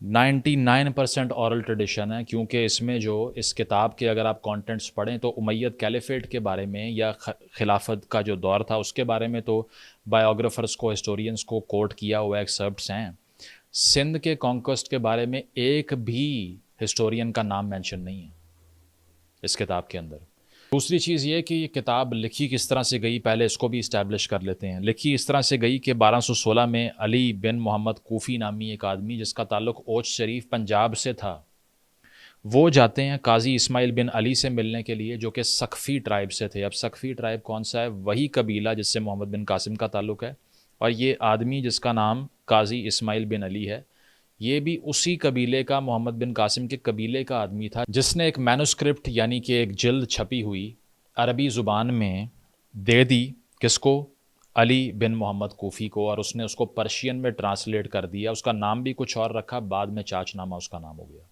99% oral tradition ہے، کیونکہ اس میں جو اس کتاب کے اگر آپ کانٹینٹس پڑھیں تو امید کیلیفیٹ کے بارے میں یا خلافت کا جو دور تھا اس کے بارے میں تو بایوگرافرز کو، ہسٹورینز کو کوٹ کیا ہوا ایکسرپٹس ہیں. سندھ کے کانکوسٹ کے بارے میں ایک بھی ہسٹورین کا نام مینشن نہیں ہے اس کتاب کے اندر. دوسری چیز یہ کہ یہ کتاب لکھی کس طرح سے گئی، پہلے اس کو بھی اسٹیبلش کر لیتے ہیں. لکھی اس طرح سے گئی کہ 1216 میں علی بن محمد کوفی نامی ایک آدمی جس کا تعلق اوچ شریف پنجاب سے تھا، وہ جاتے ہیں قاضی اسماعیل بن علی سے ملنے کے لیے، جو کہ سقفی ٹرائب سے تھے. اب سقفی ٹرائب کون سا ہے؟ وہی قبیلہ جس سے محمد بن قاسم کا تعلق ہے، اور یہ آدمی جس کا نام قاضی اسماعیل بن علی ہے یہ بھی اسی قبیلے کا، محمد بن قاسم کے قبیلے کا آدمی تھا، جس نے ایک مینوسکرپٹ یعنی کہ ایک جلد چھپی ہوئی عربی زبان میں دے دی کس کو؟ علی بن محمد کوفی کو، اور اس نے اس کو پرشین میں ٹرانسلیٹ کر دیا. اس کا نام بھی کچھ اور رکھا، بعد میں چاچ نامہ اس کا نام ہو گیا.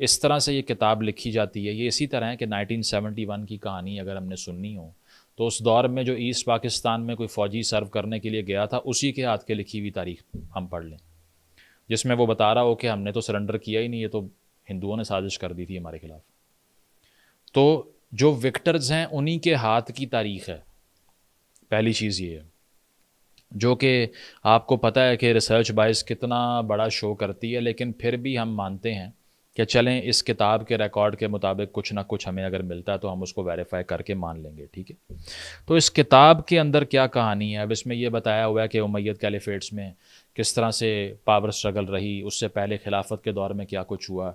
اس طرح سے یہ کتاب لکھی جاتی ہے. یہ اسی طرح ہے کہ 1971 کی کہانی اگر ہم نے سننی ہو تو اس دور میں جو ایسٹ پاکستان میں کوئی فوجی سرو کرنے کے لیے گیا تھا اسی کے ہاتھ کے لکھی ہوئی تاریخ ہم پڑھ لیں، جس میں وہ بتا رہا ہو کہ ہم نے تو سرنڈر کیا ہی نہیں، یہ تو ہندوؤں نے سازش کر دی تھی ہمارے خلاف. تو جو وکٹرز ہیں انہی کے ہاتھ کی تاریخ ہے. پہلی چیز یہ ہے، جو کہ آپ کو پتہ ہے کہ ریسرچ بائز کتنا بڑا شو کرتی ہے، لیکن پھر بھی ہم مانتے ہیں کہ چلیں اس کتاب کے ریکارڈ کے مطابق کچھ نہ کچھ ہمیں اگر ملتا ہے تو ہم اس کو ویریفائی کر کے مان لیں گے. ٹھیک ہے، تو اس کتاب کے اندر کیا کہانی ہے؟ اب اس میں یہ بتایا ہوا ہے کہ امید کیلیفیٹس میں کس طرح سے پاور سٹرگل رہی، اس سے پہلے خلافت کے دور میں کیا کچھ ہوا،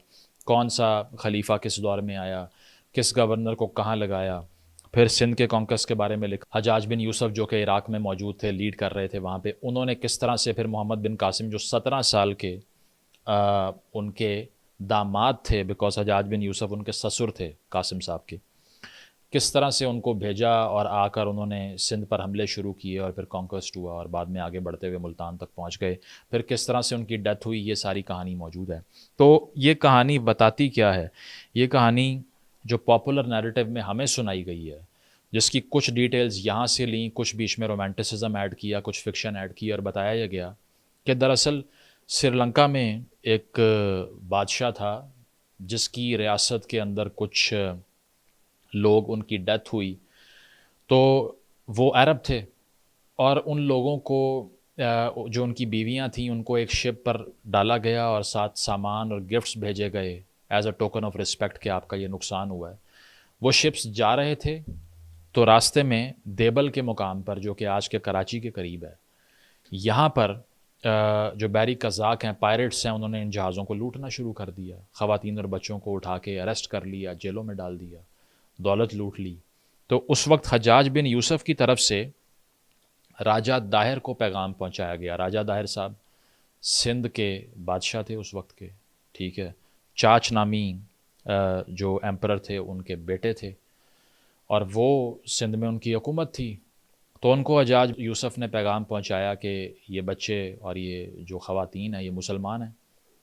کون سا خلیفہ کس دور میں آیا، کس گورنر کو کہاں لگایا. پھر سندھ کے کانکس کے بارے میں لکھا، حجاج بن یوسف جو کہ عراق میں موجود تھے، لیڈ کر رہے تھے وہاں پہ، انہوں نے کس طرح سے پھر محمد بن قاسم جو 17 سال کے ان کے داماد تھے، بیکاز حجاج بن یوسف ان کے سسر تھے قاسم صاحب کے، کس طرح سے ان کو بھیجا اور آ کر انہوں نے سندھ پر حملے شروع کیے اور پھر کانکوسٹ ہوا اور بعد میں آگے بڑھتے ہوئے ملتان تک پہنچ گئے، پھر کس طرح سے ان کی ڈیتھ ہوئی. یہ ساری کہانی موجود ہے. تو یہ کہانی بتاتی کیا ہے؟ یہ کہانی جو پاپولر نیریٹو میں ہمیں سنائی گئی ہے، جس کی کچھ ڈیٹیلز یہاں سے لیں، کچھ بیچ میں رومانٹسزم ایڈ کیا، کچھ فکشن ایڈ کیا، اور بتایا یہ گیا کہ دراصل سری لنکا میں ایک بادشاہ تھا جس کی ریاست کے اندر کچھ لوگ، ان کی ڈیتھ ہوئی تو وہ عرب تھے، اور ان لوگوں کو جو ان کی بیویاں تھیں ان کو ایک شپ پر ڈالا گیا اور ساتھ سامان اور گفٹس بھیجے گئے as a token of respect کہ آپ کا یہ نقصان ہوا ہے. وہ شپس جا رہے تھے تو راستے میں دیبل کے مقام پر، جو کہ آج کے کراچی کے قریب ہے، یہاں پر جو بحری قزاق ہیں، پائریٹس ہیں، انہوں نے ان جہازوں کو لوٹنا شروع کر دیا. خواتین اور بچوں کو اٹھا کے اریسٹ کر لیا، جیلوں میں ڈال دیا، دولت لوٹ لی. تو اس وقت حجاج بن یوسف کی طرف سے راجہ داہر کو پیغام پہنچایا گیا. راجہ داہر صاحب سندھ کے بادشاہ تھے اس وقت کے، ٹھیک ہے، چاچ نامی جو ایمپرر تھے ان کے بیٹے تھے، اور وہ سندھ میں ان کی حکومت تھی. تو ان کو حجاج یوسف نے پیغام پہنچایا کہ یہ بچے اور یہ جو خواتین ہیں یہ مسلمان ہیں،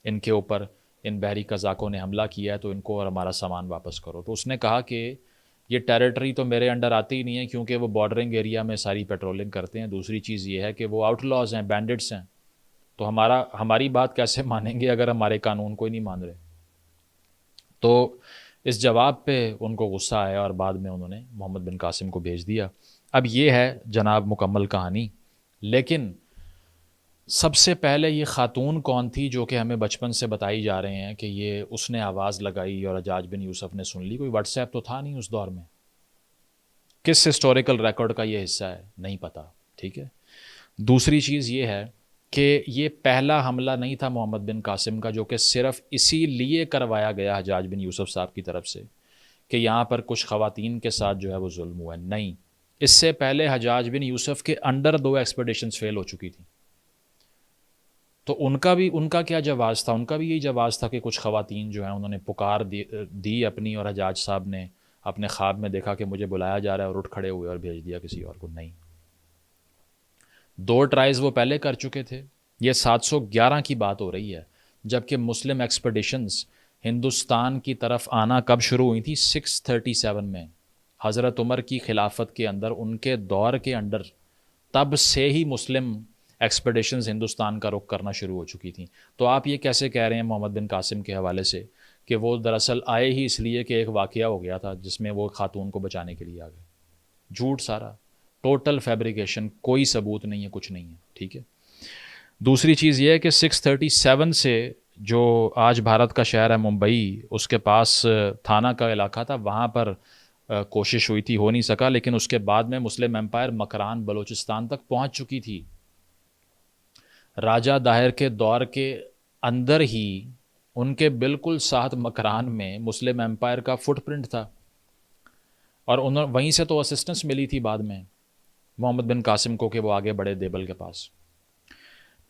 ان کے اوپر ان بحری قزاقوں نے حملہ کیا ہے، تو ان کو اور ہمارا سامان واپس کرو. تو اس نے کہا کہ یہ ٹیریٹری تو میرے انڈر آتی ہی نہیں ہے، کیونکہ وہ بارڈرنگ ایریا میں ساری پیٹرولنگ کرتے ہیں. دوسری چیز یہ ہے کہ وہ آؤٹ لاز ہیں، بینڈٹس ہیں، تو ہماری بات کیسے مانیں گے اگر ہمارے قانون کو ہی نہیں مان رہے. تو اس جواب پہ ان کو غصہ آیا اور بعد میں انہوں نے محمد بن قاسم کو بھیج دیا. اب یہ ہے جناب مکمل کہانی. لیکن سب سے پہلے یہ خاتون کون تھی جو کہ ہمیں بچپن سے بتائی جا رہے ہیں کہ یہ اس نے آواز لگائی اور حجاج بن یوسف نے سن لی؟ کوئی واٹس ایپ تو تھا نہیں اس دور میں. کس ہسٹوریکل ریکارڈ کا یہ حصہ ہے نہیں پتہ. ٹھیک ہے، دوسری چیز یہ ہے کہ یہ پہلا حملہ نہیں تھا محمد بن قاسم کا جو کہ صرف اسی لیے کروایا گیا حجاج بن یوسف صاحب کی طرف سے کہ یہاں پر کچھ خواتین کے ساتھ جو ہے وہ ظلم ہوا ہے. نہیں، اس سے پہلے حجاج بن یوسف کے انڈر 2 ایکسپیڈیشنز فیل ہو چکی تھیں. تو ان کا کیا جواز تھا؟ ان کا بھی یہی جواز تھا کہ کچھ خواتین جو ہیں انہوں نے پکار دی اپنی، اور حجاج صاحب نے اپنے خواب میں دیکھا کہ مجھے بلایا جا رہا ہے اور اٹھ کھڑے ہوئے اور بھیج دیا کسی اور کو. نہیں، 2 ٹرائز وہ پہلے کر چکے تھے. یہ 711 کی بات ہو رہی ہے، جبکہ مسلم ایکسپیڈیشنز ہندوستان کی طرف آنا کب شروع ہوئی تھی؟ 637 میں حضرت عمر کی خلافت کے اندر، ان کے دور کے اندر. تب سے ہی مسلم ایکسپیڈیشنز ہندوستان کا رخ کرنا شروع ہو چکی تھیں. تو آپ یہ کیسے کہہ رہے ہیں محمد بن قاسم کے حوالے سے کہ وہ دراصل آئے ہی اس لیے کہ ایک واقعہ ہو گیا تھا جس میں وہ خاتون کو بچانے کے لیے آ گئے؟ جھوٹ سارا، ٹوٹل فیبریکیشن، کوئی ثبوت نہیں ہے، کچھ نہیں ہے. ٹھیک ہے. دوسری چیز یہ ہے کہ 637 سے جو آج بھارت کا شہر ہے ممبئی، اس کے پاس تھانہ کا علاقہ تھا، وہاں پر کوشش ہوئی تھی، ہو نہیں سکا. لیکن اس کے بعد میں مسلم امپائر مکران بلوچستان تک پہنچ چکی تھی. راجہ داہر کے دور کے اندر ہی ان کے بالکل ساتھ مکران میں مسلم امپائر کا فٹ پرنٹ تھا، اور وہیں سے تو اسسٹنس ملی تھی بعد میں محمد بن قاسم کو کہ وہ آگے بڑھے دیبل کے پاس.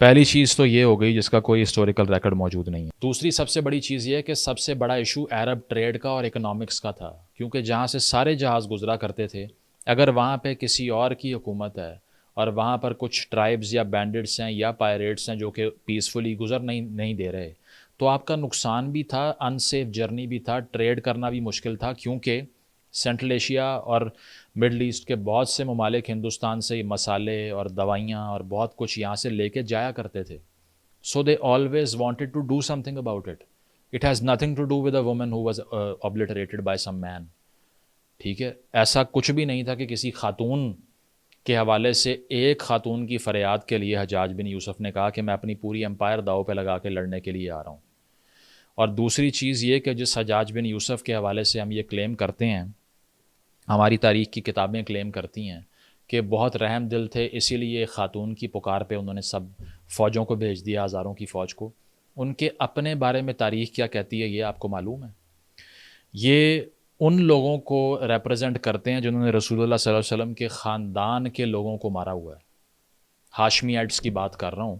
پہلی چیز تو یہ ہو گئی جس کا کوئی ہسٹوریکل ریکارڈ موجود نہیں ہے. دوسری سب سے بڑی چیز یہ ہے کہ سب سے بڑا ایشو عرب ٹریڈ کا اور اکنامکس کا تھا، کیونکہ جہاں سے سارے جہاز گزرا کرتے تھے، اگر وہاں پہ کسی اور کی حکومت ہے اور وہاں پر کچھ ٹرائبز یا بینڈٹس ہیں یا پائریٹس ہیں جو کہ پیسفلی گزر نہیں دے رہے، تو آپ کا نقصان بھی تھا، ان سیف جرنی بھی تھا، ٹریڈ کرنا بھی مشکل تھا، کیونکہ سینٹرل ایشیا اور مڈل ایسٹ کے بہت سے ممالک ہندوستان سے مسالے اور دوائیاں اور بہت کچھ یہاں سے لے کے جایا کرتے تھے. So they always wanted to do something about it. It has nothing to do with a woman who was obliterated by some man. ٹھیک ہے. ایسا کچھ بھی نہیں تھا کہ کسی خاتون کے حوالے سے ایک خاتون کی فریاد کے لیے حجاج بن یوسف نے کہا کہ میں اپنی پوری امپائر داؤ پہ لگا کے لڑنے کے لیے آ رہا ہوں. اور دوسری چیز یہ کہ جس حجاج بن یوسف کے حوالے سے ہم یہ کلیم کرتے ہیں، ہماری تاریخ کی کتابیں کلیم کرتی ہیں کہ بہت رحم دل تھے، اسی لیے ایک خاتون کی پکار پہ انہوں نے سب فوجوں کو بھیج دیا، ہزاروں کی فوج کو. ان کے اپنے بارے میں تاریخ کیا کہتی ہے یہ آپ کو معلوم ہے؟ یہ ان لوگوں کو ریپرزینٹ کرتے ہیں جنہوں نے رسول اللہ صلی اللہ علیہ وسلم کے خاندان کے لوگوں کو مارا ہوا ہے. ہاشمیائٹس کی بات کر رہا ہوں.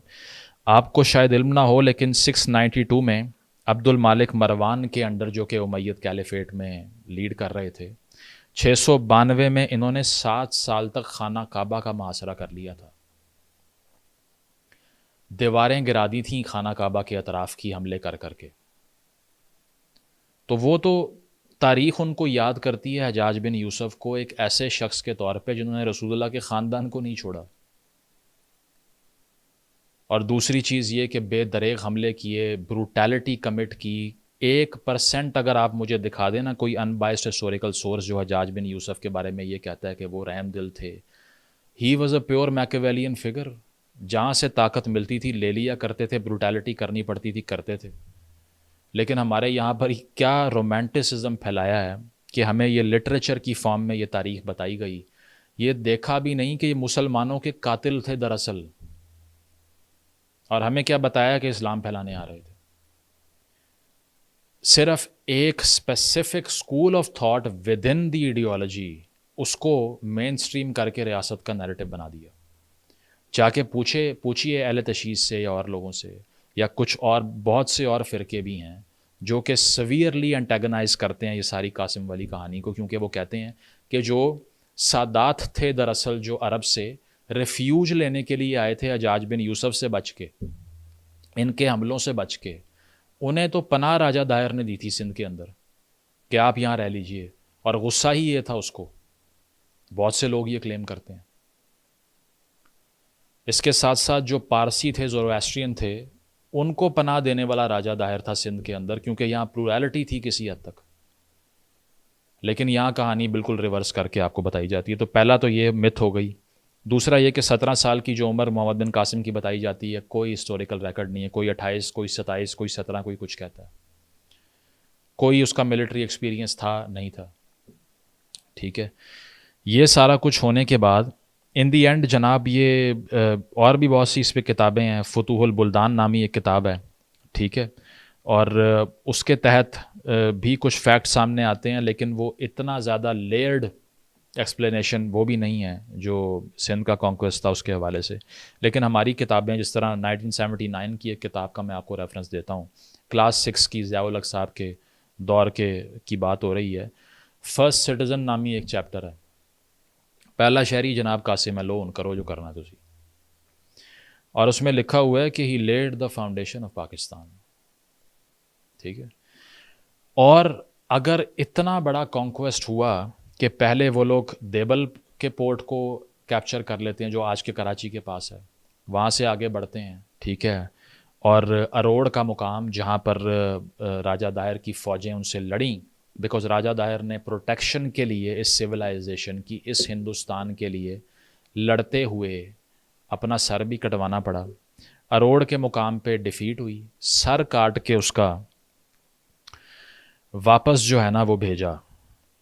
آپ کو شاید علم نہ ہو لیکن 692 میں عبد المالک مروان کے انڈر، جو کہ امید کیلیفیٹ میں لیڈ کر رہے تھے، 692 میں انہوں نے 7 سال تک خانہ کعبہ کا محاصرہ کر لیا تھا. دیواریں گرا دی تھیں خانہ کعبہ کے اطراف کی حملے کر کر کے. تو وہ تو تاریخ ان کو یاد کرتی ہے حجاج بن یوسف کو ایک ایسے شخص کے طور پہ جنہوں نے رسول اللہ کے خاندان کو نہیں چھوڑا. اور دوسری چیز یہ کہ بے دریغ حملے کیے، بروٹیلٹی کمٹ کی. 1% اگر آپ مجھے دکھا دیں نا کوئی ان بائسڈ ہسٹوریکل سورس جو حجاج بن یوسف کے بارے میں یہ کہتا ہے کہ وہ رحم دل تھے. He was a pure Machiavellian figure. جہاں سے طاقت ملتی تھی لے لیا کرتے تھے، بروٹیلٹی کرنی پڑتی تھی کرتے تھے. لیکن ہمارے یہاں پر کیا رومانٹسزم پھیلایا ہے کہ ہمیں یہ لٹریچر کی فارم میں یہ تاریخ بتائی گئی، یہ دیکھا بھی نہیں کہ یہ مسلمانوں کے قاتل تھے دراصل، اور ہمیں کیا بتایا کہ اسلام پھیلانے آ رہے تھے. صرف ایک specific school of thought within the ideology اس کو مین اسٹریم کر کے ریاست کا نیریٹو بنا دیا. جا کے پوچھیے اہل تشیع سے یا اور لوگوں سے، یا کچھ اور بہت سے اور فرقے بھی ہیں جو کہ سویئرلی انٹیگنائز کرتے ہیں یہ ساری قاسم والی کہانی کو، کیونکہ وہ کہتے ہیں کہ جو سادات تھے دراصل جو عرب سے ریفیوج لینے کے لیے آئے تھے حجاج بن یوسف سے بچ کے، ان کے حملوں سے بچ کے، انہیں تو پناہ راجہ دائر نے دی تھی سندھ کے اندر کہ آپ یہاں رہ لیجئے، اور غصہ ہی یہ تھا اس کو. بہت سے لوگ یہ کلیم کرتے ہیں. اس کے ساتھ ساتھ جو پارسی تھے، زورواسٹرین تھے، ان کو پناہ دینے والا راجہ داہر تھا سندھ کے اندر، کیونکہ یہاں پلورالٹی تھی کسی حد تک. لیکن یہاں کہانی بالکل ریورس کر کے آپ کو بتائی جاتی ہے. تو پہلا تو یہ مت ہو گئی. دوسرا یہ کہ 17 سال کی جو عمر محمد بن قاسم کی بتائی جاتی ہے، کوئی ہسٹوریکل ریکارڈ نہیں ہے. کوئی 28، کوئی 27، کوئی 17، کوئی کچھ کہتا ہے. کوئی اس کا ملٹری ایکسپیرینس تھا نہیں تھا. ٹھیک ہے. یہ سارا کچھ ہونے کے بعد ان دی اینڈ جناب یہ اور بھی بہت سی اس پہ کتابیں ہیں. فتوح البلدان نامی ایک کتاب ہے. ٹھیک ہے. اور اس کے تحت بھی کچھ فیکٹ سامنے آتے ہیں، لیکن وہ اتنا زیادہ لیئرڈ ایکسپلینیشن وہ بھی نہیں ہے جو سندھ کا کانکویسٹ تھا اس کے حوالے سے. لیکن ہماری کتابیں جس طرح 1979 کی ایک کتاب کا میں آپ کو ریفرنس دیتا ہوں، کلاس 6 کی ضیاء الحق صاحب کے دور کی بات ہو رہی ہے. فرسٹ سٹیزن نامی ایک چیپٹر ہے. پہلا شہری جناب قاسم ہے، لو ان کرو جو کرنا تھی. اور اس میں لکھا ہوا ہے کہ he laid the foundation of Pakistan. ٹھیک ہے. اور اگر اتنا بڑا کانکویسٹ ہوا کہ پہلے وہ لوگ دیبل کے پورٹ کو کیپچر کر لیتے ہیں جو آج کے کراچی کے پاس ہے، وہاں سے آگے بڑھتے ہیں، ٹھیک ہے، اور اروڑ کا مقام جہاں پر راجہ داہر کی فوجیں ان سے لڑیں، بیکاز راجہ داہر نے پروٹیکشن کے لیے اس سویلائزیشن کی، اس ہندوستان کے لیے لڑتے ہوئے اپنا سر بھی کٹوانا پڑا. اروڑ کے مقام پہ ڈیفیٹ ہوئی، سر کاٹ کے اس کا واپس جو ہے نا وہ بھیجا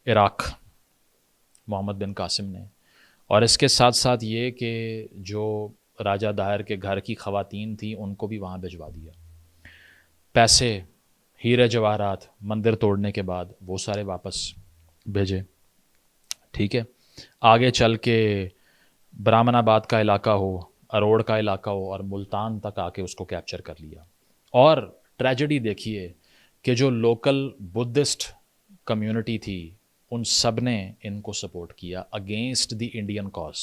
عراق محمد بن قاسم نے. اور اس کے ساتھ ساتھ یہ کہ جو راجہ داہر کے گھر کی خواتین تھیں ان کو بھی وہاں بھجوا دیا. پیسے، ہیرے جواہرات، مندر توڑنے کے بعد وہ سارے واپس بھیجے، ٹھیک ہے. آگے چل کے برہمن آباد کا علاقہ ہو، اروڑ کا علاقہ ہو، اور ملتان تک آ کے اس کو کیپچر کر لیا. اور ٹریجڈی دیکھیے کہ جو لوکل بدھسٹ کمیونٹی تھی ان سب نے ان کو سپورٹ کیا اگینسٹ دی انڈین کاز.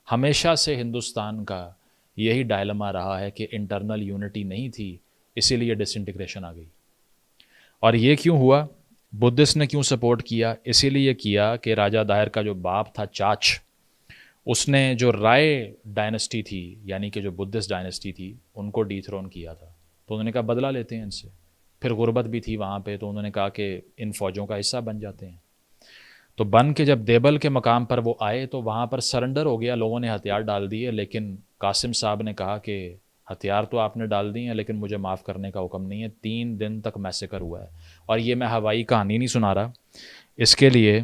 ہمیشہ سے ہندوستان کا یہی ڈائلما رہا ہے کہ انٹرنل یونٹی نہیں تھی، اسی لیے ڈس انٹیگریشن آ گئی. اور یہ کیوں ہوا؟ بدھسٹ نے کیوں سپورٹ کیا؟ اسی لیے کیا کہ راجہ داہر کا جو باپ تھا چاچ، اس نے جو رائے ڈائنسٹی تھی یعنی کہ جو بدھسٹ ڈائنسٹی تھی ان کو ڈی تھرون کیا تھا، تو انہوں نے کہا بدلہ لیتے ہیں ان سے. پھر غربت بھی تھی وہاں پہ، تو انہوں نے کہا کہ ان فوجوں کا حصہ بن جاتے ہیں. تو بن کے جب دیبل کے مقام پر وہ آئے تو وہاں پر سرنڈر ہو گیا، لوگوں نے ہتھیار ڈال دیے، لیکن قاسم صاحب نے کہا کہ ہتھیار تو آپ نے ڈال دی ہیں لیکن مجھے معاف کرنے کا حکم نہیں ہے. 3 دن تک میسیکر ہوا ہے. اور یہ میں ہوائی کہانی نہیں سنا رہا، اس کے لیے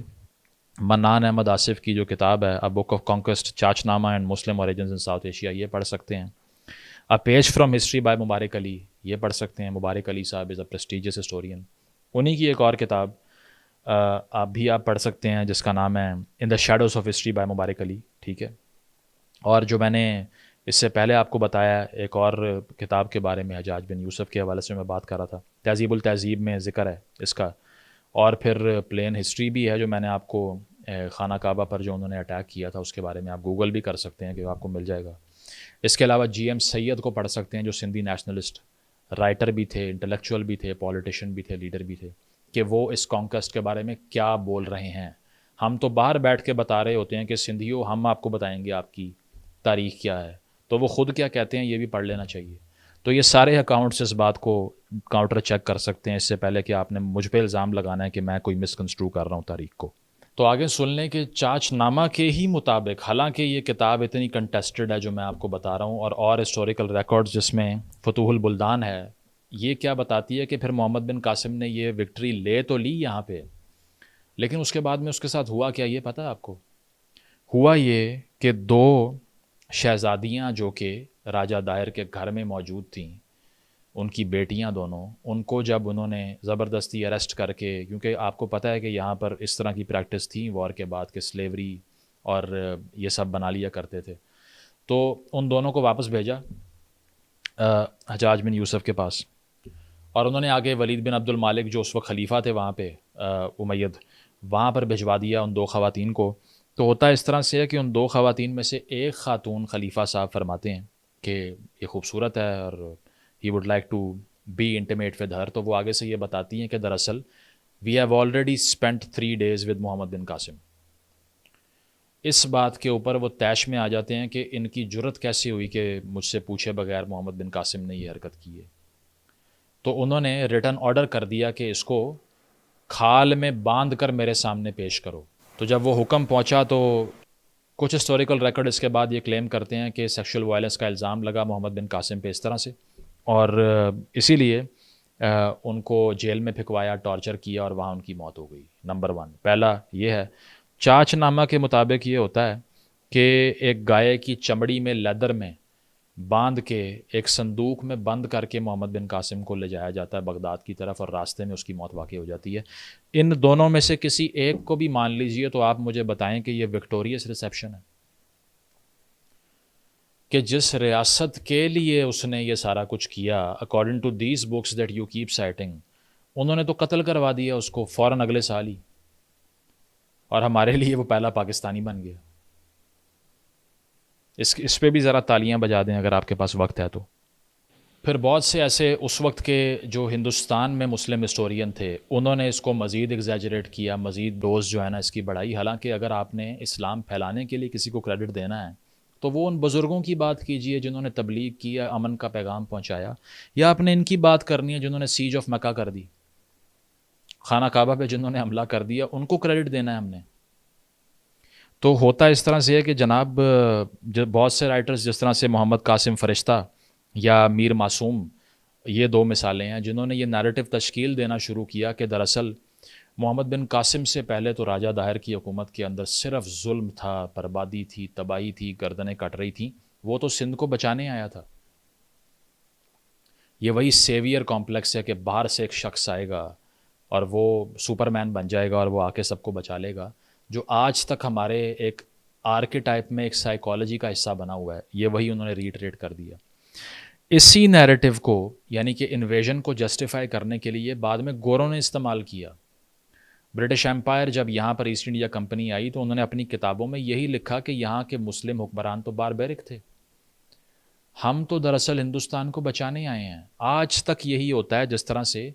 منان احمد آصف کی جو کتاب ہے اے book of conquest, Chach Nama and Muslim origins in South Asia, یہ پڑھ سکتے ہیں. A page from history by Mubarak Ali, یہ پڑھ سکتے ہیں. مبارک علی صاحب از اے پریسٹیجیس ہسٹورین. انہی کی ایک اور کتاب آپ پڑھ سکتے ہیں جس کا نام ہے ان دا shadows of history by Mubarak علی، ٹھیک ہے. اور جو میں نے اس سے پہلے آپ کو بتایا ایک اور کتاب کے بارے میں، حجاج بن یوسف کے حوالے سے میں بات کر رہا تھا، تہذیب التہذیب میں ذکر ہے اس کا. اور پھر پلین ہسٹری بھی ہے جو میں نے آپ کو خانہ کعبہ پر جو انہوں نے اٹیک کیا تھا اس کے بارے میں آپ گوگل بھی کر سکتے ہیں کہ آپ کو مل جائے گا. اس کے علاوہ جی ایم سید کو پڑھ سکتے ہیں جو سندھی نیشنلسٹ رائٹر بھی تھے، انٹلیکچوئل بھی تھے، پولیٹیشین بھی تھے، لیڈر بھی تھے، کہ وہ اس کانکسٹ کے بارے میں کیا بول رہے ہیں. ہم تو باہر بیٹھ کے بتا رہے ہوتے ہیں کہ سندھیوں ہم آپ کو بتائیں گے آپ کی تاریخ کیا ہے، تو وہ خود کیا کہتے ہیں یہ بھی پڑھ لینا چاہیے. تو یہ سارے اکاؤنٹس اس بات کو کاؤنٹر چیک کر سکتے ہیں اس سے پہلے کہ آپ نے مجھ پہ الزام لگانا ہے کہ میں کوئی مس کنسٹرو کر رہا ہوں تاریخ کو. تو آگے سن لیں کہ چاچ نامہ کے ہی مطابق، حالانکہ یہ کتاب اتنی کنٹیسٹڈ ہے جو میں آپ کو بتا رہا ہوں، اور ہسٹوریکل ریکارڈز جس میں فتوح البلدان ہے، یہ کیا بتاتی ہے کہ پھر محمد بن قاسم نے یہ وکٹری لے تو لی یہاں پہ، لیکن اس کے بعد میں اس کے ساتھ ہوا کیا یہ پتہ ہے آپ کو؟ ہوا یہ کہ 2 شہزادیاں جو کہ راجہ داہر کے گھر میں موجود تھیں، ان کی بیٹیاں دونوں، ان کو جب انہوں نے زبردستی اریسٹ کر کے، کیونکہ آپ کو پتہ ہے کہ یہاں پر اس طرح کی پریکٹس تھی وار کے بعد کہ سلیوری اور یہ سب بنا لیا کرتے تھے، تو ان دونوں کو واپس بھیجا حجاج بن یوسف کے پاس. اور انہوں نے آگے ولید بن عبد المالک جو اس وقت خلیفہ تھے وہاں پہ امید، وہاں پر بھجوا دیا ان 2 خواتین کو. تو ہوتا اس طرح سے ہے کہ ان 2 خواتین میں سے ایک خاتون خلیفہ صاحب فرماتے ہیں کہ یہ خوبصورت ہے اور he would like to be intimate with her. تو وہ آگے سے یہ بتاتی ہیں کہ دراصل we have already spent 3 days with Muhammad bin Qasim. اس بات کے اوپر وہ طیش میں آ جاتے ہیں کہ ان کی جرت کیسی ہوئی کہ مجھ سے پوچھے بغیر محمد بن قاسم نے یہ حرکت کی ہے. تو انہوں نے ریٹن آرڈر کر دیا کہ اس کو کھال میں باندھ کر میرے سامنے پیش کرو. تو جب وہ حکم پہنچا تو کچھ ہسٹوریکل ریکارڈ اس کے بعد یہ کلیم کرتے ہیں کہ سیکشل وائلنس کا الزام لگا محمد بن قاسم پہ اس طرح سے، اور اسی لیے ان کو جیل میں پھنکوایا، ٹارچر کیا اور وہاں ان کی موت ہو گئی. نمبر 1 پہلا یہ ہے. چاچ نامہ کے مطابق یہ ہوتا ہے کہ ایک گائے کی چمڑی میں لیدر میں باندھ کے ایک صندوق میں بند کر کے محمد بن قاسم کو لے جایا جاتا ہے بغداد کی طرف، اور راستے میں اس کی موت واقع ہو جاتی ہے. ان دونوں میں سے کسی ایک کو بھی مان لیجئے تو آپ مجھے بتائیں کہ یہ وکٹوریس ریسیپشن ہے کہ جس ریاست کے لیے اس نے یہ سارا کچھ کیا، according to these books that you keep citing, انہوں نے تو قتل کروا دیا اس کو فوراً اگلے سال ہی، اور ہمارے لیے وہ پہلا پاکستانی بن گیا. اس پہ بھی ذرا تالیاں بجا دیں اگر آپ کے پاس وقت ہے تو. پھر بہت سے ایسے اس وقت کے جو ہندوستان میں مسلم ہسٹورین تھے انہوں نے اس کو مزید ایگزیجریٹ کیا، مزید ڈوز جو ہے نا اس کی بڑھائی. حالانکہ اگر آپ نے اسلام پھیلانے کے لیے کسی کو کریڈٹ دینا ہے تو وہ ان بزرگوں کی بات کیجئے جنہوں نے تبلیغ کیا، امن کا پیغام پہنچایا، یا آپ نے ان کی بات کرنی ہے جنہوں نے سیج آف مکہ کر دی، خانہ کعبہ پہ جنہوں نے حملہ کر دیا، ان کو کریڈٹ دینا ہے ہم نے؟ تو ہوتا اس طرح سے ہے کہ جناب بہت سے رائٹرز جس طرح سے محمد قاسم فرشتہ یا میر معصوم، یہ دو مثالیں ہیں جنہوں نے یہ نیریٹو تشکیل دینا شروع کیا کہ دراصل محمد بن قاسم سے پہلے تو راجہ داہر کی حکومت کے اندر صرف ظلم تھا، بربادی تھی، تباہی تھی، گردنیں کٹ رہی تھیں، وہ تو سندھ کو بچانے آیا تھا۔ یہ وہی سیویئر کمپلیکس ہے کہ باہر سے ایک شخص آئے گا اور وہ سپر مین بن جائے گا اور وہ آ کے سب کو بچا لے گا، جو آج تک ہمارے ایک آرکیٹائپ میں ایک سائیکالوجی کا حصہ بنا ہوا ہے، یہ وہی انہوں نے ریٹریٹ کر دیا۔ اسی نیریٹو کو یعنی کہ انویژن کو جسٹیفائی کرنے کے لیے بعد میں گوروں نے استعمال کیا۔ برٹش ایمپائر جب یہاں پر ایسٹ انڈیا کمپنی آئی تو انہوں نے اپنی کتابوں میں یہی لکھا کہ یہاں کے مسلم حکمران تو باربیرک تھے، ہم تو دراصل ہندوستان کو بچانے آئے ہیں۔ آج تک یہی ہوتا ہے، جس طرح سے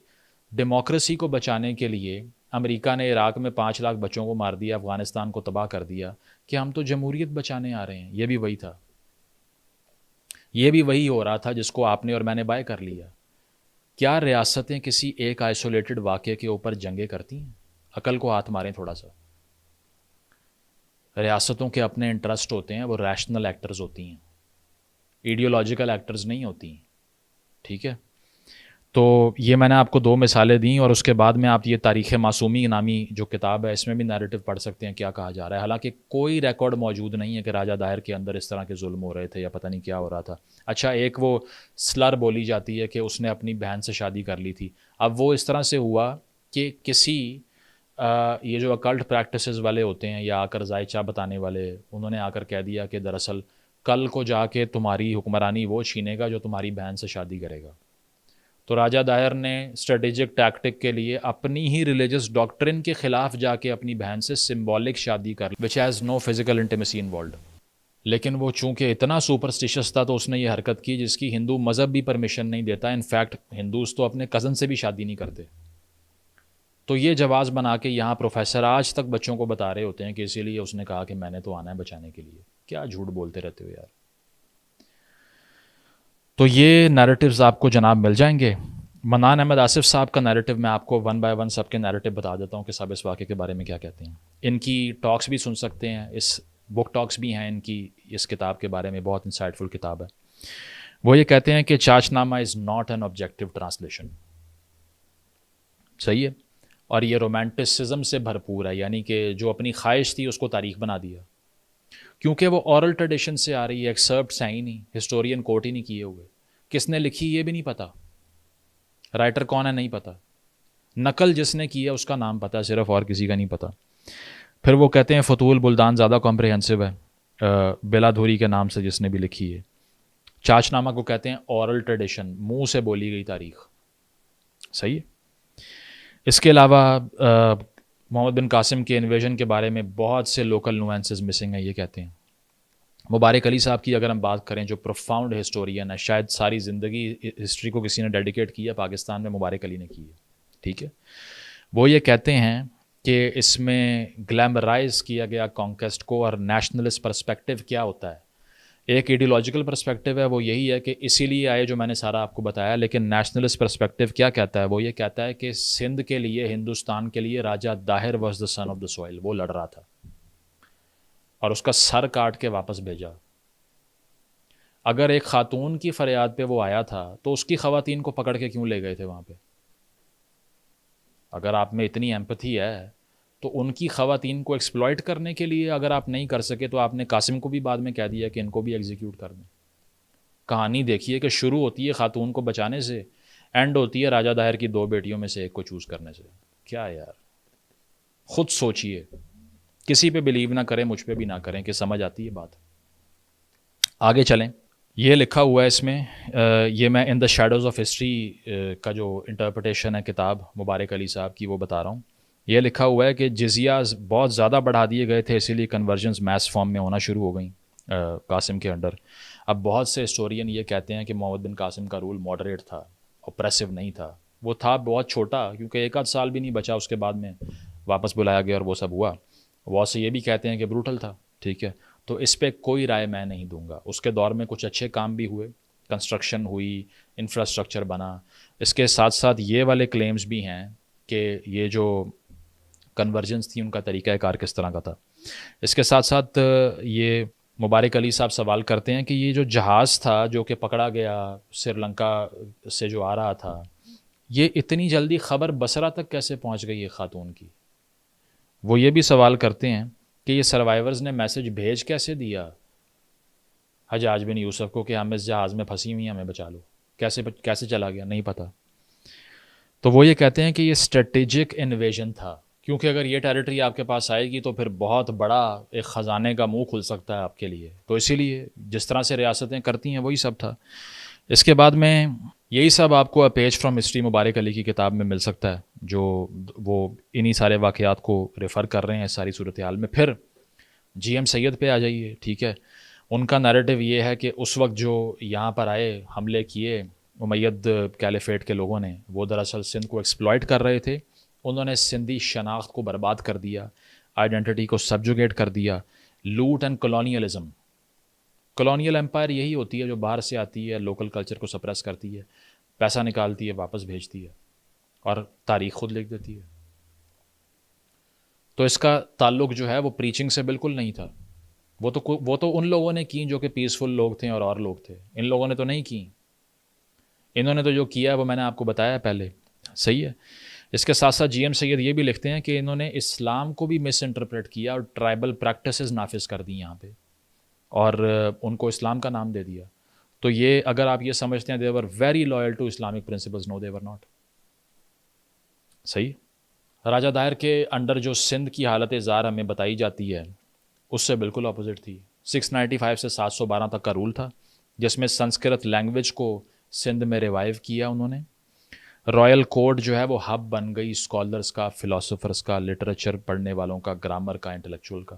ڈیموکریسی کو بچانے کے لیے امریکہ نے عراق میں 5 لاکھ بچوں کو مار دیا، افغانستان کو تباہ کر دیا، کہ ہم تو جمہوریت بچانے آ رہے ہیں۔ یہ بھی وہی تھا، یہ بھی وہی ہو رہا تھا جس کو آپ نے اور میں نے بائے کر لیا۔ کیا ریاستیں کسی ایک آئسولیٹڈ واقعے کے اوپر جنگیں کرتی ہیں؟ عقل کو ہاتھ ماریں تھوڑا سا۔ ریاستوں کے اپنے انٹرسٹ ہوتے ہیں، وہ ریشنل ایکٹرز ہوتی ہیں، ایڈیولوجیکل ایکٹرز نہیں ہوتی ہیں، ٹھیک ہے؟ تو یہ میں نے آپ کو 2 مثالیں دیں، اور اس کے بعد میں آپ یہ تاریخ معصومی نامی جو کتاب ہے اس میں بھی نیریٹو پڑھ سکتے ہیں کیا کہا جا رہا ہے۔ حالانکہ کوئی ریکارڈ موجود نہیں ہے کہ راجہ داہر کے اندر اس طرح کے ظلم ہو رہے تھے یا پتہ نہیں کیا ہو رہا تھا۔ اچھا، ایک وہ سلر بولی جاتی ہے کہ اس نے اپنی بہن سے شادی کر لی تھی۔ اب وہ اس طرح سے ہوا کہ کسی یہ جو اکلٹ پریکٹسز والے ہوتے ہیں یا آ کر ذائچہ بتانے والے، انہوں نے آ کر کہہ دیا کہ دراصل کل کو جا کے تمہاری حکمرانی وہ چھینے گا جو تمہاری بہن سے شادی کرے گا۔ تو راجہ داہر نے اسٹریٹجک ٹیکٹک کے لیے اپنی ہی ریلیجس ڈاکٹرن کے خلاف جا کے اپنی بہن سے سمبولک شادی کر لی، which has no physical intimacy involved۔ لیکن وہ چونکہ اتنا سپرسٹیشس تھا تو اس نے یہ حرکت کی جس کی ہندو مذہب بھی پرمیشن نہیں دیتا۔ انفیکٹ ہندوز تو اپنے کزن سے بھی شادی نہیں کرتے۔ تو یہ جواز بنا کے یہاں پروفیسر آج تک بچوں کو بتا رہے ہوتے ہیں کہ اسی لیے اس نے کہا کہ میں نے تو آنا ہے بچانے کے لیے۔ کیا جھوٹ بولتے رہتے ہو یار۔ تو یہ نیریٹیوز آپ کو جناب مل جائیں گے۔ منان احمد آصف صاحب کا نیریٹو میں آپ کو 1 by 1 سب کے نیریٹو بتا دیتا ہوں کہ سب اس واقعے کے بارے میں کیا کہتے ہیں۔ ان کی ٹاکس بھی سن سکتے ہیں، اس بک ٹاکس بھی ہیں ان کی اس کتاب کے بارے میں، بہت انسائٹفل کتاب ہے۔ وہ یہ کہتے ہیں کہ چاچ نامہ is not an objective translation, صحیح ہے، اور یہ رومانٹسزم سے بھرپور ہے، یعنی کہ جو اپنی خواہش تھی اس کو تاریخ بنا دیا، کیونکہ وہ اورل ٹریڈیشن سے آ رہی ہے، ایکسرپٹس ہیں ہی نہیں، ہسٹورین کوٹ ہی نہیں کیے ہوئے، کس نے لکھی یہ بھی نہیں پتا، رائٹر کون ہے نہیں پتا، نقل جس نے کی ہے اس کا نام پتا ہے صرف، اور کسی کا نہیں پتا۔ پھر وہ کہتے ہیں فتول بلدان زیادہ کمپریہنسو ہے بلا دھوری کے نام سے جس نے بھی لکھی ہے۔ چاچ نامہ کو کہتے ہیں اورل ٹریڈیشن، منہ سے بولی گئی تاریخ، صحیح ہے۔ اس کے علاوہ محمد بن قاسم کے انویژن کے بارے میں بہت سے لوکل نوانسز مسنگ ہیں، یہ کہتے ہیں۔ مبارک علی صاحب کی اگر ہم بات کریں جو پروفاؤنڈ ہسٹورین ہے، شاید ساری زندگی ہسٹری کو کسی نے ڈیڈیکیٹ کی ہے، پاکستان میں مبارک علی نے کی ہے، ٹھیک ہے۔ وہ یہ کہتے ہیں کہ اس میں گلیمرائز کیا گیا کانکویسٹ کو، اور نیشنلسٹ پرسپیکٹیو کیا ہوتا ہے، ایک ایڈیولوجیکل پرسپیکٹیو ہے، وہ یہی ہے کہ اسی لیے آئے جو میں نے سارا آپ کو بتایا، لیکن نیشنلسٹ پرسپیکٹیو کیا کہتا ہے، وہ یہ کہتا ہے کہ سندھ کے لیے، ہندوستان کے لیے Raja Dahir was the son of the soil, وہ لڑ رہا تھا اور اس کا سر کاٹ کے واپس بھیجا۔ اگر ایک خاتون کی فریاد پہ وہ آیا تھا تو اس کی خواتین کو پکڑ کے کیوں لے گئے تھے وہاں پہ؟ اگر آپ میں اتنی ایمپتھی ہے تو ان کی خواتین کو ایکسپلائٹ کرنے کے لیے اگر آپ نہیں کر سکے تو آپ نے قاسم کو بھی بعد میں کہہ دیا کہ ان کو بھی ایگزیکیوٹ کر دیں۔ کہانی دیکھیے کہ شروع ہوتی ہے خاتون کو بچانے سے، اینڈ ہوتی ہے راجہ داہر کی 2 بیٹیوں میں سے ایک کو چوز کرنے سے۔ کیا یار، خود سوچئے، کسی پہ بلیو نہ کریں، مجھ پہ بھی نہ کریں، کہ سمجھ آتی ہے بات۔ آگے چلیں، یہ لکھا ہوا ہے اس میں، یہ میں ان دا شیڈوز آف ہسٹری کا جو انٹرپریٹیشن ہے کتاب مبارک علی صاحب کی وہ بتا رہا ہوں۔ یہ لکھا ہوا ہے کہ جزیاز بہت زیادہ بڑھا دیے گئے تھے، اسی لیے کنورژنز میس فارم میں ہونا شروع ہو گئیں قاسم کے انڈر۔ اب بہت سے ہسٹورین یہ کہتے ہیں کہ محمد بن قاسم کا رول ماڈریٹ تھا، اوپریسو نہیں تھا، وہ تھا بہت چھوٹا، کیونکہ 1 آدھ سال بھی نہیں بچا اس کے بعد میں واپس بلایا گیا اور وہ سب ہوا۔ وہ سے یہ بھی کہتے ہیں کہ بروٹل تھا، ٹھیک ہے۔ تو اس پہ کوئی رائے میں نہیں دوں گا. اس کے دور میں کچھ اچھے کام بھی ہوئے, کنسٹرکشن ہوئی, انفراسٹرکچر بنا. اس کے ساتھ ساتھ یہ والے کلیمز بھی ہیں کہ یہ جو کنورجنس تھی ان کا طریقہ کار کس طرح کا تھا. اس کے ساتھ ساتھ یہ مبارک علی صاحب سوال کرتے ہیں کہ یہ جو جہاز تھا جو کہ پکڑا گیا سری لنکا سے جو آ رہا تھا, یہ اتنی جلدی خبر بصرہ تک کیسے پہنچ گئی ہے خاتون کی. وہ یہ بھی سوال کرتے ہیں کہ یہ سروائیورز نے میسج بھیج کیسے دیا حجاج بن یوسف کو کہ ہم اس جہاز میں پھنسی ہوئی ہیں, ہمیں بچا لو. کیسے چلا گیا نہیں پتہ. تو وہ یہ کہتے ہیں کہ یہ اسٹریٹجک انویژن تھا, کیونکہ اگر یہ ٹیریٹری آپ کے پاس آئے گی تو پھر بہت بڑا ایک خزانے کا منہ کھل سکتا ہے آپ کے لیے. تو اسی لیے جس طرح سے ریاستیں کرتی ہیں وہی سب تھا. اس کے بعد میں یہی سب آپ کو پیج فرام ہسٹری مبارک علی کی کتاب میں مل سکتا ہے, جو وہ انہی سارے واقعات کو ریفر کر رہے ہیں اس ساری صورتحال میں. پھر جی ایم سید پہ آ جائیے, ٹھیک ہے. ان کا نیریٹو یہ ہے کہ اس وقت جو یہاں پر آئے حملے کیے امید کیلیفیٹ کے لوگوں نے, وہ دراصل سندھ کو ایکسپلائٹ کر رہے تھے. انہوں نے سندھی شناخت کو برباد کر دیا, آئیڈینٹی کو سبجوگیٹ کر دیا. لوٹ اینڈ کلونیلزم, کلونیل امپائر یہی ہوتی ہے جو باہر سے آتی ہے, لوکل کلچر کو سپریس کرتی ہے, پیسہ نکالتی ہے, واپس بھیجتی ہے اور تاریخ خود لکھ دیتی ہے. تو اس کا تعلق جو ہے وہ پریچنگ سے بالکل نہیں تھا. وہ تو ان لوگوں نے کی جو کہ پیسفل لوگ تھے اور لوگ تھے. ان لوگوں نے تو نہیں کی. انہوں نے تو جو کیا ہے وہ میں نے آپ کو بتایا پہلے, صحیح ہے. اس کے ساتھ ساتھ جی ایم سید یہ بھی لکھتے ہیں کہ انہوں نے اسلام کو بھی مس انٹرپریٹ کیا اور ٹرائبل پریکٹسز نافذ کر دی یہاں پہ, اور ان کو اسلام کا نام دے دیا. تو یہ اگر آپ یہ سمجھتے ہیں they were very loyal to Islamic principles, no they were not. صحیح. راجہ داہر کے انڈر جو سندھ کی حالت زار ہمیں بتائی جاتی ہے اس سے بالکل اپوزٹ تھی. 695 سے 712 تک کا رول تھا, جس میں سنسکرت لینگویج کو سندھ میں ریوائیو کیا انہوں نے. رائل کوڈ جو ہے وہ ہب بن گئی اسکالرس کا, فلاسفرس کا, لٹریچر پڑھنے والوں کا, گرامر کا, انٹلیکچوئل کا.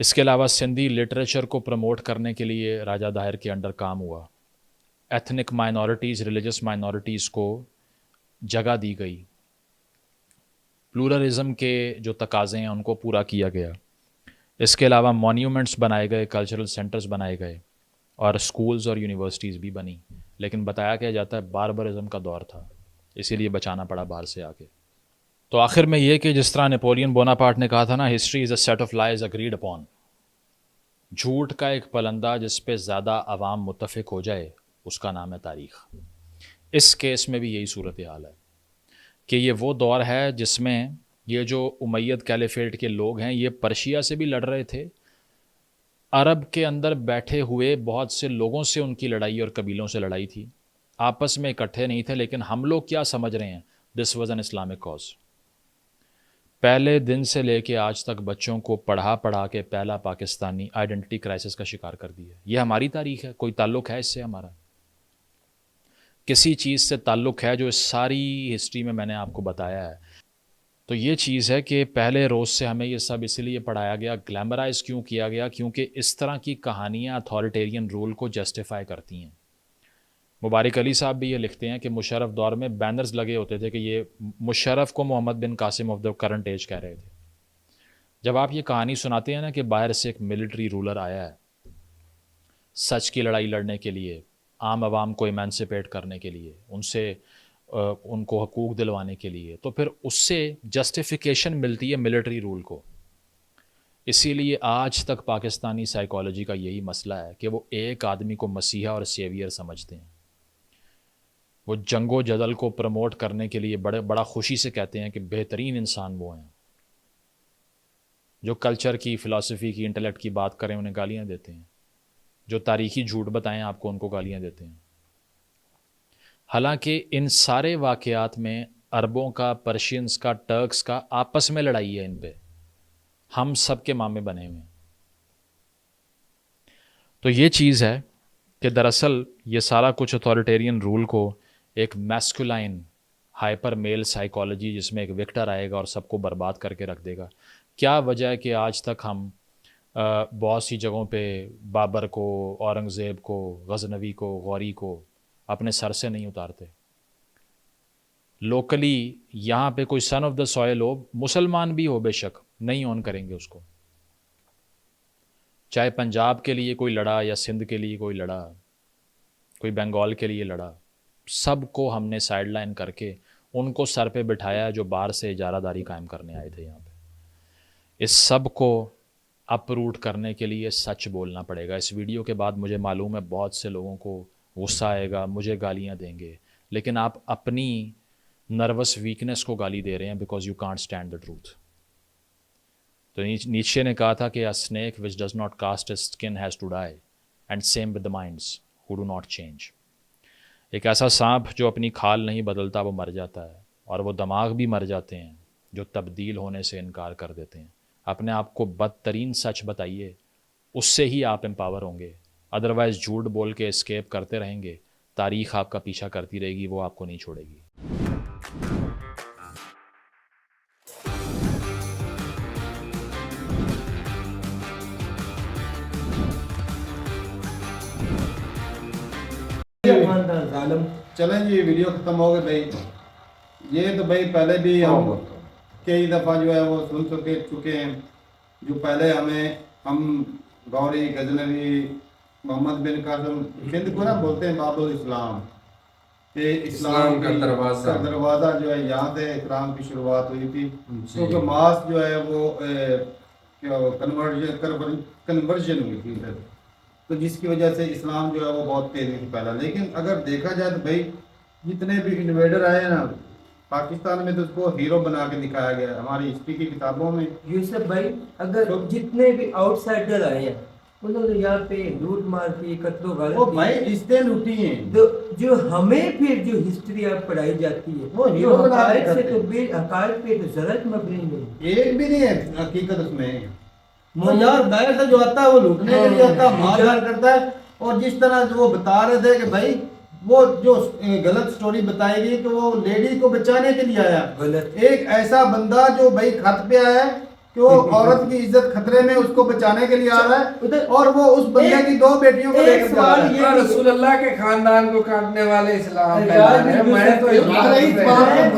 اس کے علاوہ سندھی لٹریچر کو پروموٹ کرنے کے لیے راجہ داہر کے انڈر کام ہوا. ایتھنک مائنورٹیز, ریلیجس مائنورٹیز کو جگہ دی گئی. پلورلزم کے جو تقاضے ہیں ان کو پورا کیا گیا. اس کے علاوہ مونیومنٹس بنائے گئے, کلچرل سینٹرز بنائے گئے, اور اسکولز اور یونیورسٹیز بھی بنی. لیکن بتایا کیا جاتا ہے باربرزم کا دور تھا, اسی لیے بچانا پڑا باہر سے آ کے. تو آخر میں یہ کہ جس طرح نیپولین بوناپارٹ نے کہا تھا نا, history is a set of lies agreed upon. جھوٹ کا ایک پلندہ جس پہ زیادہ عوام متفق ہو جائے اس کا نام ہے تاریخ. اس کیس میں بھی یہی صورتحال ہے کہ یہ وہ دور ہے جس میں یہ جو امید کیلیفیٹ کے لوگ ہیں یہ پرشیا سے بھی لڑ رہے تھے, عرب کے اندر بیٹھے ہوئے بہت سے لوگوں سے ان کی لڑائی اور قبیلوں سے لڑائی تھی. آپس میں اکٹھے نہیں تھے, لیکن ہم لوگ کیا سمجھ رہے ہیں, this was an Islamic cause. پہلے دن سے لے کے آج تک بچوں کو پڑھا کے پہلا پاکستانی آئیڈینٹی کرائسس کا شکار کر دیا. یہ ہماری تاریخ ہے, کوئی تعلق ہے اس سے ہمارا؟ کسی چیز سے تعلق ہے جو اس ساری ہسٹری میں نے آپ کو بتایا ہے. تو یہ چیز ہے کہ پہلے روز سے ہمیں یہ سب اس لیے پڑھایا گیا, گلیمرائز کیوں کیا گیا, کیونکہ اس طرح کی کہانیاں اتھارٹیرین رول کو جسٹیفائی کرتی ہیں. مبارک علی صاحب بھی یہ لکھتے ہیں کہ مشرف دور میں بینرز لگے ہوتے تھے کہ یہ مشرف کو Muhammad bin Qasim of the current age کہہ رہے تھے. جب آپ یہ کہانی سناتے ہیں نا کہ باہر سے ایک ملٹری رولر آیا ہے سچ کی لڑائی لڑنے کے لیے, عام عوام کو ایمانسپیٹ کرنے کے لیے, ان کو حقوق دلوانے کے لیے, تو پھر اس سے جسٹیفیکیشن ملتی ہے ملٹری رول کو. اسی لیے آج تک پاکستانی سائیکالوجی کا یہی مسئلہ ہے کہ وہ ایک آدمی کو مسیحا اور سیویئر سمجھتے ہیں. وہ جنگ و جدل کو پروموٹ کرنے کے لیے بڑا خوشی سے کہتے ہیں کہ بہترین انسان وہ ہیں. جو کلچر کی, فلاسفی کی, انٹلیکٹ کی بات کریں انہیں گالیاں دیتے ہیں. جو تاریخی جھوٹ بتائیں آپ کو ان کو گالیاں دیتے ہیں. حالانکہ ان سارے واقعات میں عربوں کا, پرشینز کا, ٹرکس کا آپس میں لڑائی ہے. ان پہ ہم سب کے مامے بنے ہوئے ہیں. تو یہ چیز ہے کہ دراصل یہ سارا کچھ اتھارٹیرین رول کو ایک میسکولائن ہائپر میل سائیکالوجی, جس میں ایک وکٹر آئے گا اور سب کو برباد کر کے رکھ دے گا. کیا وجہ ہے کہ آج تک ہم بہت سی جگہوں پہ بابر کو, اورنگزیب کو, غزنوی کو, غوری کو اپنے سر سے نہیں اتارتے؟ لوکلی یہاں پہ کوئی سن آف دا سوائل ہو, مسلمان بھی ہو بے شک, نہیں اون کریں گے اس کو. چاہے پنجاب کے لیے کوئی لڑا یا سندھ کے لیے کوئی لڑا, کوئی بنگال کے لیے لڑا, سب کو ہم نے سائڈ لائن کر کے ان کو سر پہ بٹھایا جو باہر سے اجارہ داری قائم کرنے آئے تھے یہاں پہ. اس سب کو اپ روٹ کرنے کے لیے سچ بولنا پڑے گا. اس ویڈیو کے بعد مجھے معلوم ہے بہت سے لوگوں کو غصہ آئے گا, مجھے گالیاں دیں گے, لیکن آپ اپنی نروس ویکنس کو گالی دے رہے ہیں because you can't stand the truth. تو نیچے نے کہا تھا کہ a snake which does not cast its skin has to die and same with the minds who do not change. ایک ایسا سانپ جو اپنی کھال نہیں بدلتا وہ مر جاتا ہے, اور وہ دماغ بھی مر جاتے ہیں جو تبدیل ہونے سے انکار کر دیتے ہیں. اپنے آپ کو بدترین سچ بتائیے, اس سے ہی آپ امپاور ہوں گے. ادروائز جھوٹ بول کے اسکیپ کرتے رہیں گے, تاریخ آپ کا پیچھا کرتی رہے گی, وہ آپ کو نہیں چھوڑے گی. ظالم. چلیں جی ویڈیو ختم ہو گئی بھائی. یہ تو بھائی پہلے بھی ہم کئی دفعہ جو ہے وہ سن چکے ہیں. جو پہلے ہم گوری غزنوی محمد بن قاسم سندھ کو نا بولتے ہیں باب الاسلام, کہ اسلام کا دروازہ جو ہے یہاں سے اسلام کی شروعات ہوئی تھی. کیونکہ ماس جو ہے وہ کنورژن ہوئی تھی پھر, تو جس کی وجہ سے اسلام جو ہے وہ بہت تیزی سے پھیلا. لیکن اگر دیکھا جائے تو بھائی جتنے بھی انویڈر آئے ہیں نا پاکستان میں, تو اس کو ہیرو بنا کے دکھایا گیا ہے ہماری ہسٹری کی کتابوں میں. یوسف بھائی اگر جتنے بھی آؤٹ سائڈر آئے ہیں انہوں نے یہاں پہ لوٹ مار کی, قتل و غارت وہ بھائی رشتے لوٹی ہیں. جو ہمیں پھر جو ہسٹری آپ پڑھائی جاتی ہے وہ ہیرو حقائق سے تو حقائق پہ تو ذرا مبنی نہیں, ایک بھی نہیں ہے حقیقت اس میں. یار باہر سے جو آتا ہے وہ لوٹنے کے لیے آتا ہے, مار کرتا ہے. اور جس طرح وہ بتا رہے تھے کہ بھائی وہ جو غلط سٹوری بتائی گئی کہ وہ لیڈی کو بچانے کے لیے آیا. ایک ایسا بندہ جو بھائی خط پہ آیا ہے کہ وہ عورت کی عزت خطرے میں, اس کو بچانے کے لیے آ رہا ہے, اور وہ اس بندے کی 2 بیٹیوں کو لے کر جا رہا ہے. رسول اللہ کے خاندان کو کاٹنے والے اسلام میں تو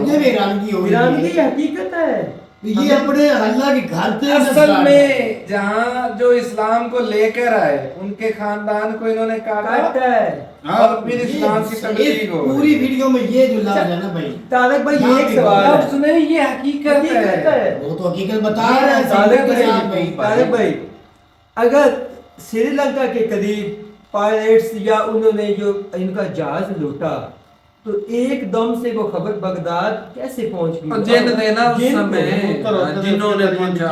مجھے بھی حیرانگی ہو رہی ہے. حقیقت ہے یہ اپنے اللہ کے گھر پہ اصل میں جہاں جو اسلام کو لے کر آئے ان کے خاندان کو انہوں نے کاٹا ہے, اور پھر اسلام کی تبلیغ ہو. پوری ویڈیو میں یہ جو لاز ہے نا بھائی طارق بھائی, یہ ایک سوال اب سنیں, یہ حقیقت ہے, وہ تو حقیقت بتا رہے ہیں. طارق بھائی اگر سری لنکا کے قریب پائریٹس یا انہوں نے جو ان کا جہاز لوٹا تو ایک دم سے وہ خبر بغداد کیسے پہنچ گئی؟ جن دینا اس سمے جنہوں نے پہنچا,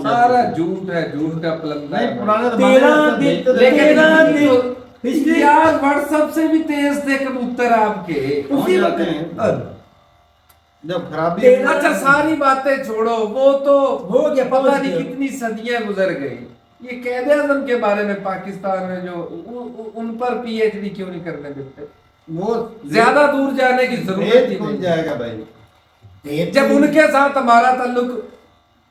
سارا جھوٹ ہے, جھوٹ کا پلندہ ہے. لیکن یار واٹس ایپ سے بھی تیز تھے کبوتر آپ کے اسی وقت. جب خرابی اچھا ساری باتیں چھوڑو, وہ تو ہو گیا, پتہ نہیں کتنی صدیاں گزر گئی. یہ قائد اعظم کے بارے میں پاکستان میں جو ان پر پی ایچ ڈی کیوں نہیں کرنے دیتے؟ وہ زیادہ دور جانے کی ضرورت ہی نہیں جائے گا بھائی. جب ان کے ساتھ ہمارا تعلق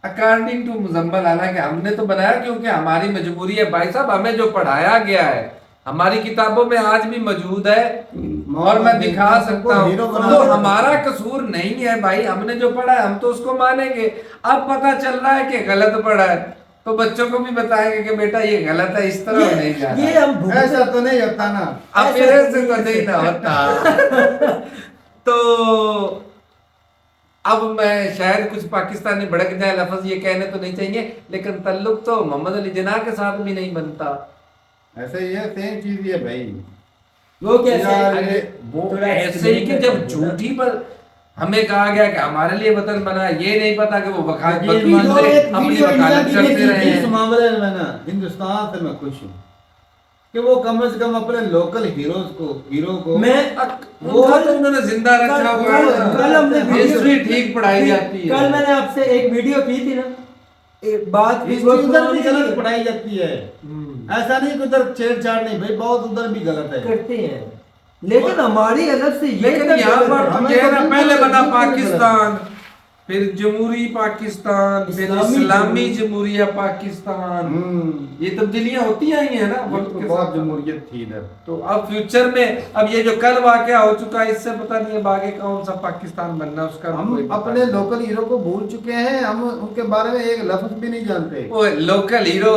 اکارڈنگ ٹو مزمل, حالانکہ ہم نے تو بنایا کیونکہ ہماری مجبوری ہے بھائی صاحب, ہمیں جو پڑھایا گیا ہے ہماری کتابوں میں آج بھی موجود ہے اور میں دکھا سکتا ہوں, تو ہمارا قصور نہیں ہے بھائی. ہم نے جو پڑھا ہے ہم تو اس کو مانیں گے. اب پتہ چل رہا ہے کہ غلط پڑھا ہے تو بچوں کو بھی بتائیں گے کہ بیٹا یہ غلط ہے, اس طرح نہیں جانا. یہ ہم ایسا تو نہیں ہوتا نا, اب میرے سے تو نہیں نہ ہوتا. تو اب میں شاید کچھ پاکستانی بھڑک جائے, لفظ یہ کہنے تو نہیں چاہیے, لیکن تعلق تو محمد علی جناح کے ساتھ بھی نہیں بنتا. ایسا ہی ہے, سیم چیز یہ بھائی. وہ کیسے وہ ایسے ہی کہ جب جھوٹی پر ہمیں کہا گیا کہ ہمارے لیے وطن بنا, یہ نہیں پتا کہ وہ اپنی وکالت کرتے رہے ہیں. اس معاملے میں نا ہندوستان سے میں خوش ہوں کہ وہ کم از کم اپنے لوکل ہیرو کو میں وہ تو انہوں نے زندہ رکھا ہوا ہے. کل ہم نے ہسٹری ٹھیک پڑھائی جاتی ہے. کل میں نے آپ سے ایک ویڈیو کی تھی نا, بات ادھر بھی غلط پڑھائی جاتی ہے. ایسا نہیں کہ ادھر چھیڑ چھاڑ نہیں بھائی, بہت ادھر بھی غلط ہے کرتے ہیں, لیکن ہماری الگ سے لیکن یہاں پر پہلے بنا پاکستان, پھر جمہوری پاکستان, پھر اسلامی جمہوریہ پاکستان, یہ تبدیلیاں ہوتی آئی ہیں نا وقت کے بہت ساتھ. جمہوریت تھی ادھر. تو اب فیوچر میں اب یہ جو کل واقعہ ہو چکا ہے اس سے پتہ نہیں اب آگے کون سا پاکستان بننا, اس کا ہم اپنے لوکل ہیرو کو بھول چکے ہیں. ہم ان کے بارے میں ایک لفظ بھی نہیں جانتے. وہ لوکل ہیرو